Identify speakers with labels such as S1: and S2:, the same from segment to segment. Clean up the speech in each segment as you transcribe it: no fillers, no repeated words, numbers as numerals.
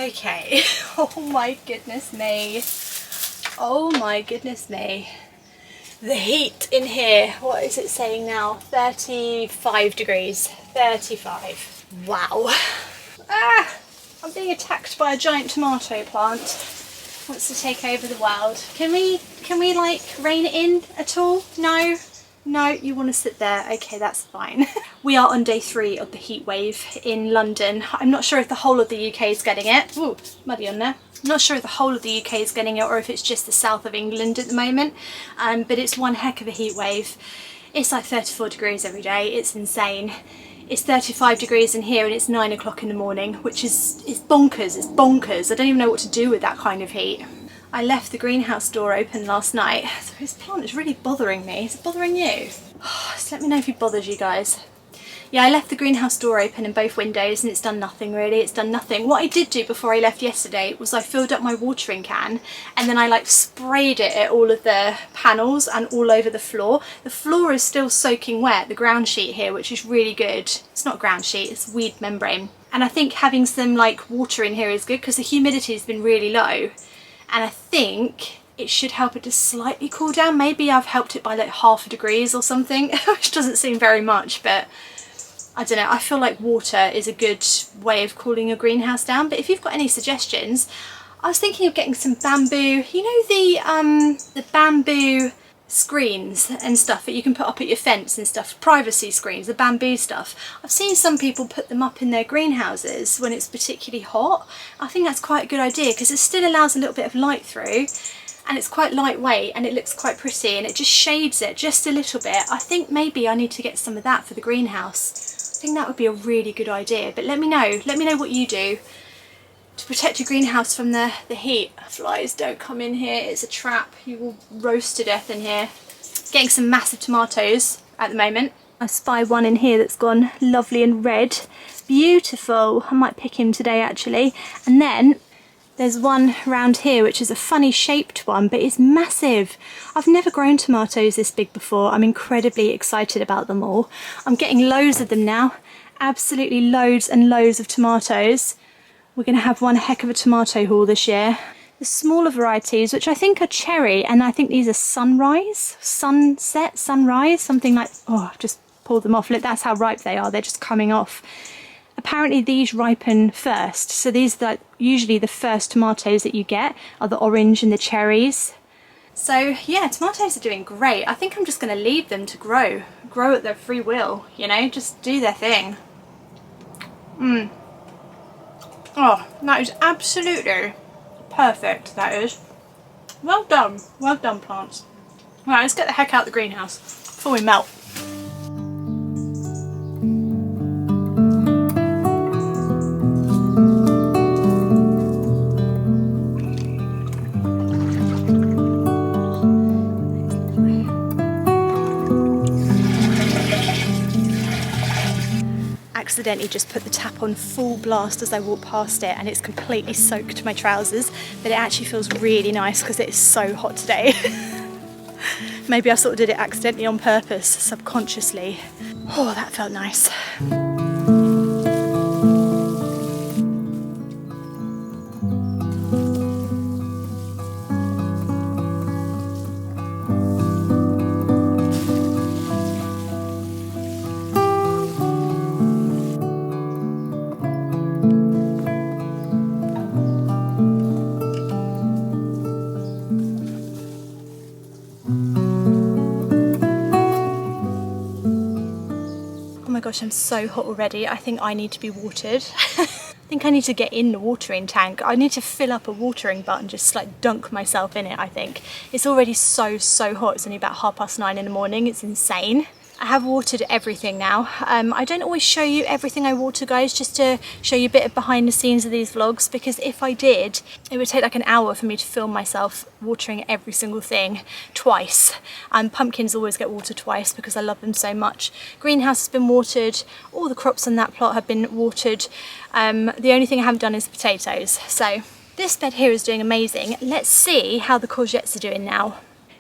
S1: Okay, oh my goodness me. Oh my goodness me. The heat in here, what is it saying now? 35 degrees, 35. Wow. Ah, I'm being attacked by a giant tomato plant. Wants to take over the world. Can we like rein it in at all? No? No, you want to sit there. Okay, that's fine. We are on day 3 of the heat wave in London. I'm not sure if the whole of the UK is getting it. Ooh, muddy on there. I'm not sure if the whole of the UK is getting it or if it's just the south of England at the moment. But it's one heck of a heat wave. It's like 34 degrees every day. It's insane. It's 35 degrees in here and it's 9 o'clock in the morning, which is bonkers. It's bonkers. I don't even know what to do with that kind of heat. I left the greenhouse door open last night. So this plant is really bothering me. Is it bothering you? Just let me know if it bothers you guys. Yeah, I left the greenhouse door open in both windows and it's done nothing really. It's done nothing. What I did do before I left yesterday was I filled up my watering can and then I like sprayed it at all of the panels and all over the floor. The floor is still soaking wet, the ground sheet here, which is really good. It's not ground sheet, it's weed membrane. And I think having some like water in here is good because the humidity has been really low. And I think it should help it to slightly cool down. Maybe I've helped it by like ½ degrees or something, which doesn't seem very much, but I don't know. I feel like water is a good way of cooling your greenhouse down. But if you've got any suggestions, I was thinking of getting some bamboo, you know, the bamboo screens and stuff that you can put up at your fence and stuff, privacy screens, the bamboo stuff. I've seen some people put them up in their greenhouses when it's particularly hot. I think that's quite a good idea because it still allows a little bit of light through and it's quite lightweight and it looks quite pretty and it just shades it just a little bit. I think maybe I need to get some of that for the greenhouse. I think that would be a really good idea, but let me know what you do to protect your greenhouse from the heat. Flies, don't come in here, it's a trap. You will roast to death in here. Getting some massive tomatoes at the moment. I spy one in here that's gone lovely and red. Beautiful. I might pick him today actually. And then there's one around here which is a funny shaped one, but it's massive. I've never grown tomatoes this big before. I'm incredibly excited about them all. I'm getting loads of them now. Absolutely loads and loads of tomatoes. We're going to have one heck of a tomato haul this year. The smaller varieties, which I think are cherry, and I think these are sunrise, sunset, sunrise, something like, oh, I've just pulled them off. Look, that's how ripe they are. They're just coming off. Apparently these ripen first. So these are like usually the first tomatoes that you get are the orange and the cherries. So yeah, tomatoes are doing great. I think I'm just going to leave them to grow at their free will, you know, just do their thing. Oh, that is absolutely perfect, that is. Well done plants. Right, let's get the heck out of the greenhouse before we melt. Accidentally just put the tap on full blast as I walk past it and it's completely soaked my trousers, but it actually feels really nice because it is so hot today. Maybe I sort of did it accidentally on purpose, subconsciously. Oh, that felt nice. Gosh, I'm so hot already. I think I need to be watered. I think I need to get in the watering tank. I need to fill up a watering butt and just like dunk myself in it, I think. It's already so hot. It's only about 9:30 in the morning. It's insane. I have watered everything now. I don't always show you everything I water, guys, just to show you a bit of behind the scenes of these vlogs, because if I did, it would take like an hour for me to film myself watering every single thing twice. Pumpkins always get watered twice because I love them so much. Greenhouse has been watered. All the crops on that plot have been watered. The only thing I haven't done is potatoes. So this bed here is doing amazing. Let's see how the courgettes are doing now.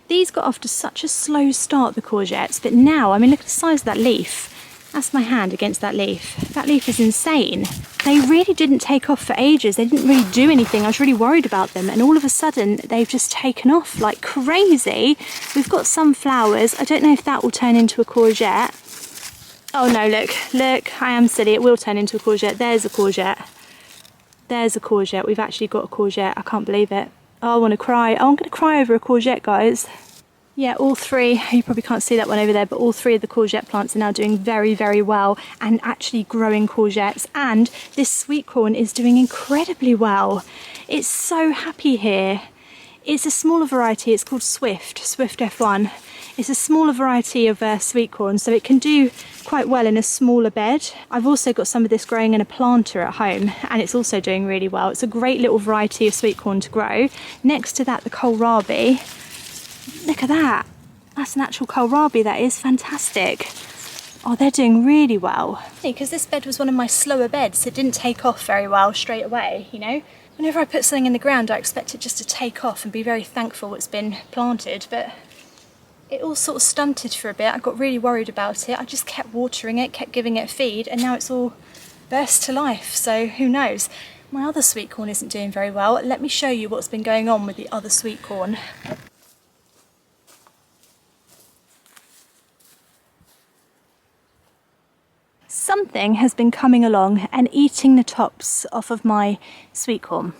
S1: These got off to such a slow start, the courgettes, but now, I mean, look at the size of that leaf. That's my hand against that leaf. That leaf is insane. They really didn't take off for ages. They didn't really do anything. I was really worried about them. And all of a sudden, they've just taken off like crazy. We've got some flowers. I don't know if that will turn into a courgette. Oh no, look, I am silly. It will turn into a courgette. There's a courgette. There's a courgette. We've actually got a courgette. I can't believe it. Oh, I want to cry. Oh, I'm going to cry over a courgette, guys. Yeah, all three, you probably can't see that one over there, but all three of the courgette plants are now doing very, very well and actually growing courgettes. And this sweet corn is doing incredibly well. It's so happy here. It's a smaller variety. It's called Swift F1. It's a smaller variety of sweet corn, so it can do quite well in a smaller bed. I've also got some of this growing in a planter at home, and it's also doing really well. It's a great little variety of sweet corn to grow. Next to that, the kohlrabi. Look at that. That's an actual kohlrabi. That is fantastic. Oh, they're doing really well. Because this bed was one of my slower beds. It didn't take off very well straight away, you know. Whenever I put something in the ground, I expect it just to take off and be very thankful it's been planted, but it all sort of stunted for a bit. I got really worried about it. I just kept watering it, kept giving it feed, and now it's all burst to life, so who knows. My other sweet corn isn't doing very well. Let me show you what's been going on with the other sweet corn. Something has been coming along and eating the tops off of my sweet corn.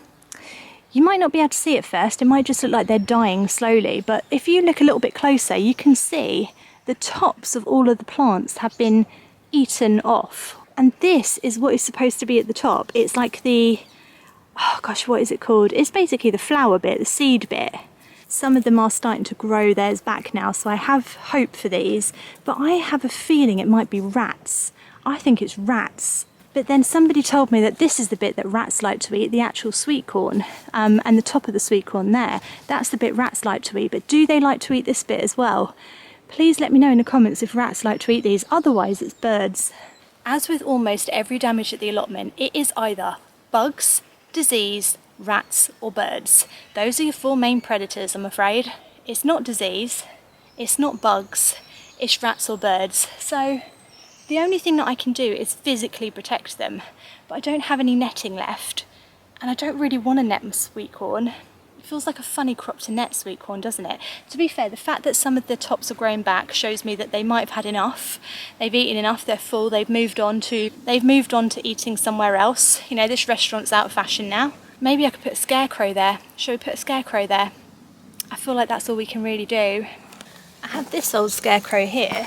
S1: You might not be able to see it first, it might just look like they're dying slowly, but if you look a little bit closer, you can see the tops of all of the plants have been eaten off. And this is what is supposed to be at the top. It's like the, oh gosh, what is it called? It's basically the flower bit, the seed bit. Some of them are starting to grow theirs back now, so I have hope for these, but I have a feeling it might be rats. I think it's rats. But then somebody told me that this is the bit that rats like to eat, the actual sweet corn, and the top of the sweet corn there. That's the bit rats like to eat, but do they like to eat this bit as well? Please let me know in the comments if rats like to eat these, otherwise it's birds. As with almost every damage at the allotment, it is either bugs, disease, rats or birds. Those are your four main predators, I'm afraid. It's not disease, it's not bugs, it's rats or birds. So the only thing that I can do is physically protect them, but I don't have any netting left, and I don't really want to net my sweet corn. It feels like a funny crop to net sweet corn, doesn't it? To be fair, the fact that some of the tops are growing back shows me that they might have had enough. They've eaten enough, they're full, they've moved on to eating somewhere else. You know, this restaurant's out of fashion now. Maybe I could put a scarecrow there. Should we put a scarecrow there? I feel like that's all we can really do. I have this old scarecrow here.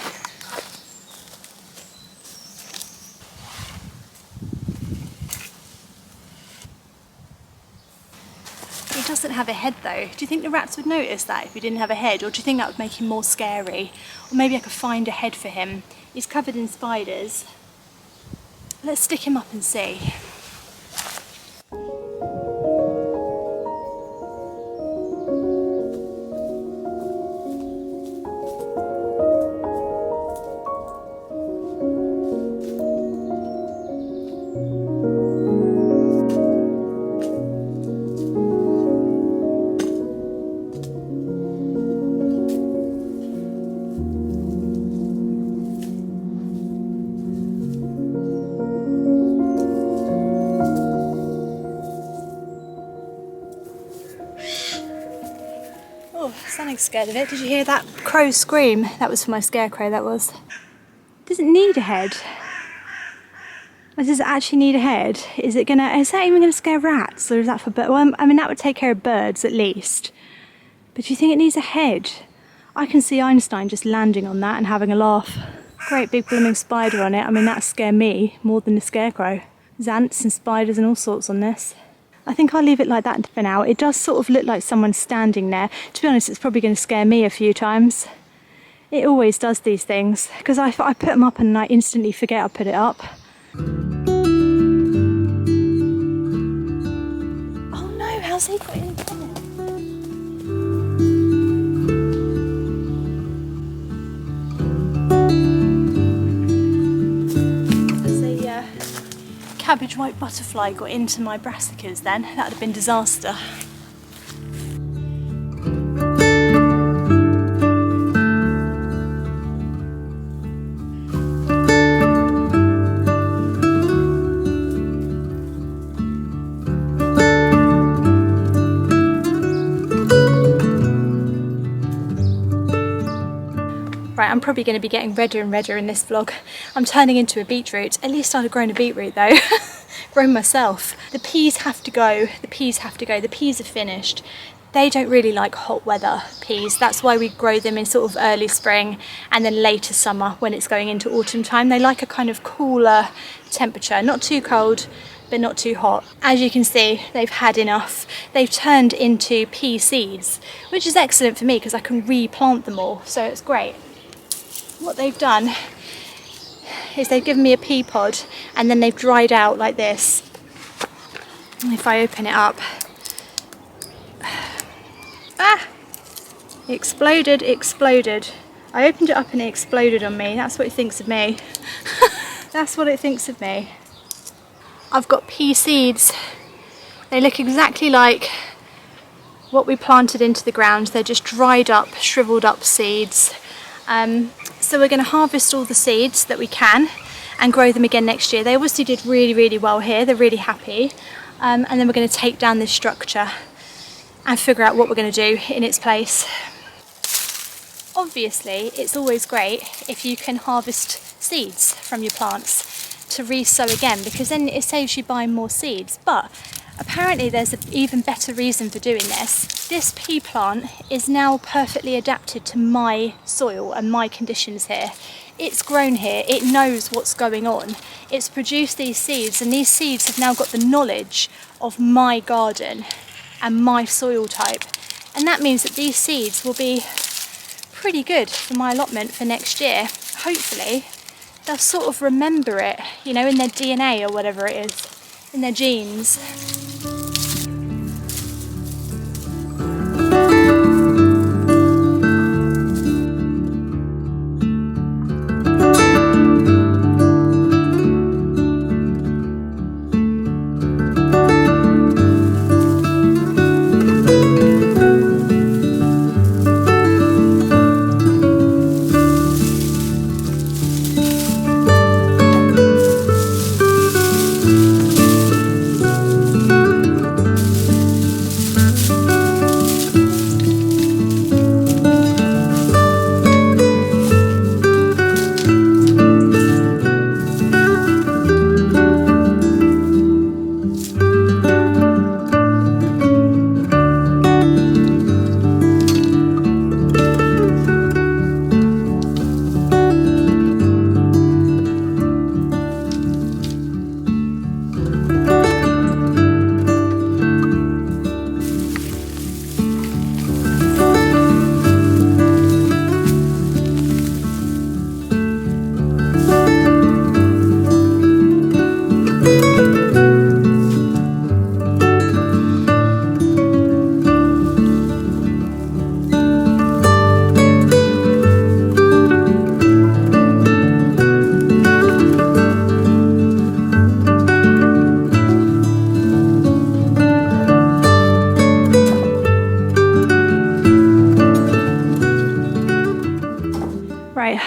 S1: He doesn't have a head though. Do you think the rats would notice that if he didn't have a head, or do you think that would make him more scary? Or maybe I could find a head for him. He's covered in spiders. Let's stick him up and see. Something's scared of it. Did you hear that crow scream? That was for my scarecrow, that was. Does it need a head? Or does it actually need a head? Is that even gonna scare rats? Or is that for birds? Well, I mean, that would take care of birds at least. But do you think it needs a head? I can see Einstein just landing on that and having a laugh. Great big blooming spider on it. I mean, that'd scare me more than the scarecrow. There's ants and spiders and all sorts on this. I think I'll leave it like that for now. It does sort of look like someone's standing there. To be honest, it's probably going to scare me a few times. It always does these things, because I put them up and I instantly forget I put it up. Oh no, how's he got in there? Cabbage white butterfly got into my brassicas then, that would have been disaster. I'm probably going to be getting redder and redder in this vlog. I'm turning into a beetroot. At least I'd have grown a beetroot though. Grown myself. The peas have to go. The peas have to go. The peas are finished. They don't really like hot weather peas. That's why we grow them in sort of early spring and then later summer when it's going into autumn time. They like a kind of cooler temperature, not too cold, but not too hot. As you can see, they've had enough. They've turned into pea seeds, which is excellent for me because I can replant them all, so it's great. What they've done is they've given me a pea pod and then they've dried out like this. And if I open it up, it exploded, it exploded. I opened it up and it exploded on me. That's what it thinks of me. That's what it thinks of me. I've got pea seeds. They look exactly like what we planted into the ground. They're just dried up, shriveled up seeds. So we're going to harvest all the seeds that we can and grow them again next year. They obviously did really, really well here. They're really happy. And then we're going to take down this structure and figure out what we're going to do in its place. Obviously, it's always great if you can harvest seeds from your plants to re-sow again, because then it saves you buying more seeds. But apparently there's an even better reason for doing this. This pea plant is now perfectly adapted to my soil and my conditions here. It's grown here, it knows what's going on. It's produced these seeds, and these seeds have now got the knowledge of my garden and my soil type. And that means that these seeds will be pretty good for my allotment for next year. Hopefully they'll sort of remember it, you know, in their DNA or whatever it is, in their genes.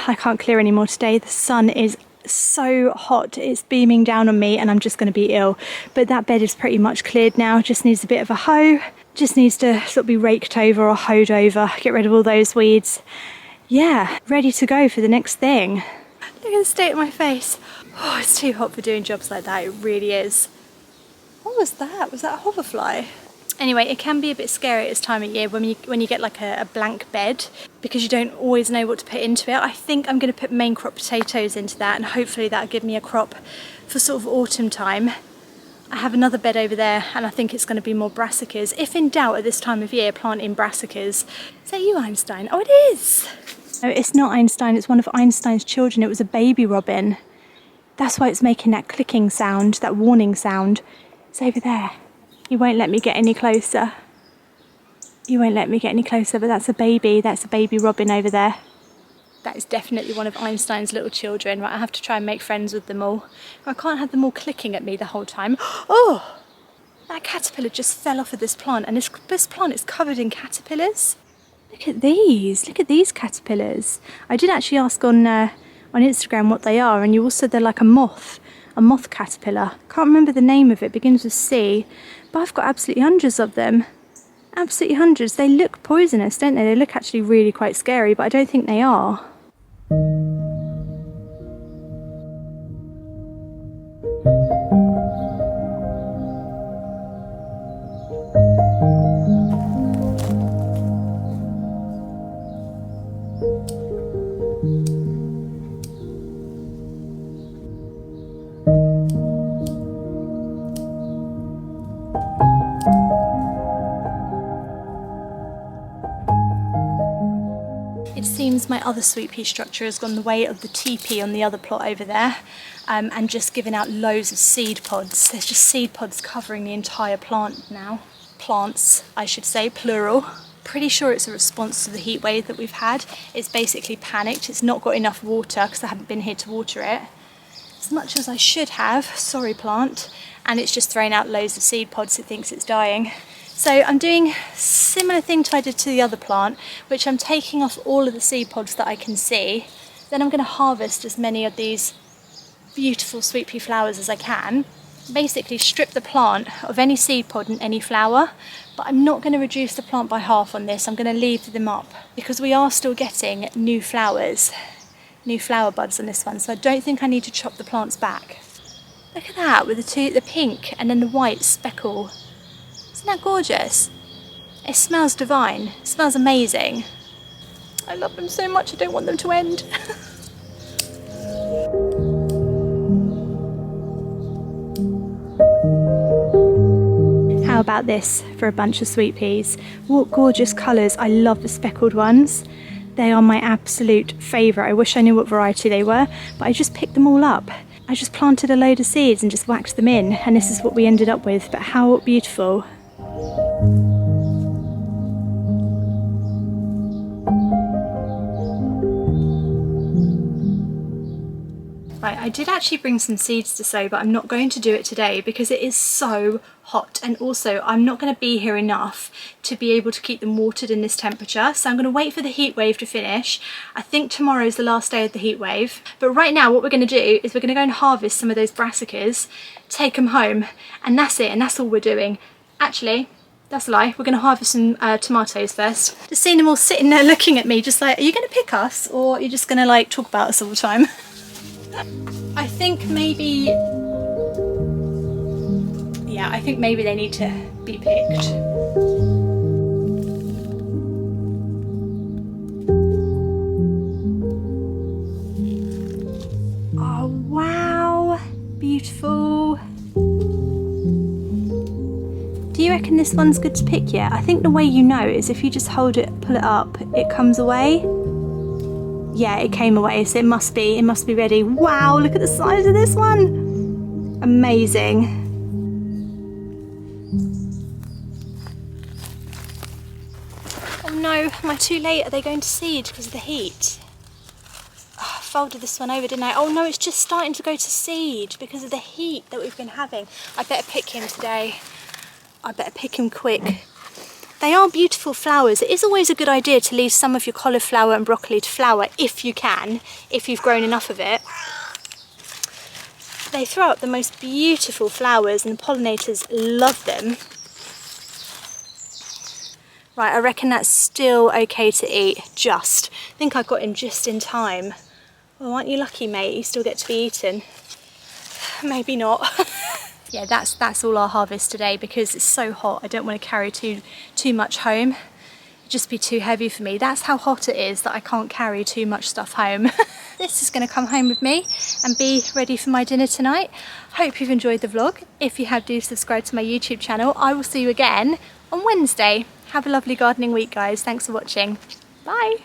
S1: I can't clear anymore today. The sun is so hot, it's beaming down on me and I'm just going to be ill. But that bed is pretty much cleared now, just needs a bit of a hoe, just needs to sort of be raked over or hoed over, get rid of all those weeds. Yeah, ready to go for the next thing. Look at the state of my face. Oh, it's too hot for doing jobs like that, it really is. What was that? Was that a hoverfly? Anyway, it can be a bit scary at this time of year when you get like a blank bed, because you don't always know what to put into it. I think I'm going to put main crop potatoes into that, and hopefully that'll give me a crop for sort of autumn time. I have another bed over there and I think it's going to be more brassicas. If in doubt at this time of year, plant in brassicas. Is that you, Einstein? Oh, it is! No, it's not Einstein, it's one of Einstein's children. It was a baby robin. That's why it's making that clicking sound, that warning sound. It's over there. You won't let me get any closer. You won't let me get any closer, but that's a baby robin over there. That is definitely one of Einstein's little children. Right, I have to try and make friends with them all. I can't have them all clicking at me the whole time. Oh! That caterpillar just fell off of this plant, and this plant is covered in caterpillars. Look at these caterpillars. I did actually ask on Instagram what they are, and you all said they're like a moth caterpillar. Can't remember the name of it, begins with C, but I've got absolutely hundreds of them. Absolutely hundreds. They look poisonous, don't they? They look actually really quite scary, but I don't think they are. It seems my other sweet pea structure has gone the way of the TP on the other plot over there, and just given out loads of seed pods. There's just seed pods covering the entire plant now. Plants, I should say, plural. Pretty sure it's a response to the heat wave that we've had. It's basically panicked. It's not got enough water because I haven't been here to water it as much as I should have. Sorry, plant. And it's just thrown out loads of seed pods. It thinks it's dying. So I'm doing a similar thing to I did to the other plant, which I'm taking off all of the seed pods that I can see. Then I'm going to harvest as many of these beautiful sweet pea flowers as I can. Basically strip the plant of any seed pod and any flower, but I'm not going to reduce the plant by half on this. I'm going to leave them up because we are still getting new flowers, new flower buds on this one, so I don't think I need to chop the plants back. Look at that with the pink and then the white speckle. Isn't that gorgeous? It smells divine. It smells amazing. I love them so much, I don't want them to end. How about this for a bunch of sweet peas? What gorgeous colours. I love the speckled ones. They are my absolute favourite. I wish I knew what variety they were, but I just picked them all up. I just planted a load of seeds and just whacked them in, and this is what we ended up with. But how beautiful. Right, I did actually bring some seeds to sow, but I'm not going to do it today because it is so hot, and also I'm not going to be here enough to be able to keep them watered in this temperature, so I'm going to wait for the heat wave to finish. I think tomorrow is the last day of the heat wave, but right now what we're going to do is we're going to go and harvest some of those brassicas, take them home, and that's it, and that's all we're doing. Actually, that's a lie, we're going to harvest some tomatoes first. Just seeing them all sitting there looking at me just like, are you going to pick us, or are you just going to like talk about us all the time? I think maybe, yeah, I think maybe they need to be picked. Oh wow, beautiful. Do you reckon this one's good to pick yet? I think the way you know is if you just hold it, pull it up, it comes away. Yeah, it came away, so it must be ready. Wow, look at the size of this one. Amazing. Oh no, am I too late? Are they going to seed because of the heat? Oh, I folded this one over, didn't I? Oh no, it's just starting to go to seed because of the heat that we've been having. I better pick him today. I better pick him quick. They are beautiful flowers. It is always a good idea to leave some of your cauliflower and broccoli to flower if you can, if you've grown enough of it. They throw up the most beautiful flowers and the pollinators love them. Right, I reckon that's still okay to eat, just. I think I got him just in time. Oh, aren't you lucky, mate? You still get to be eaten. Maybe not. Yeah, that's all our harvest today because it's so hot. I don't want to carry too much home. It'd just be too heavy for me. That's how hot it is that I can't carry too much stuff home. This is going to come home with me and be ready for my dinner tonight. Hope you've enjoyed the vlog. If you have, do subscribe to my YouTube channel. I will see you again on Wednesday. Have a lovely gardening week, guys. Thanks for watching. Bye.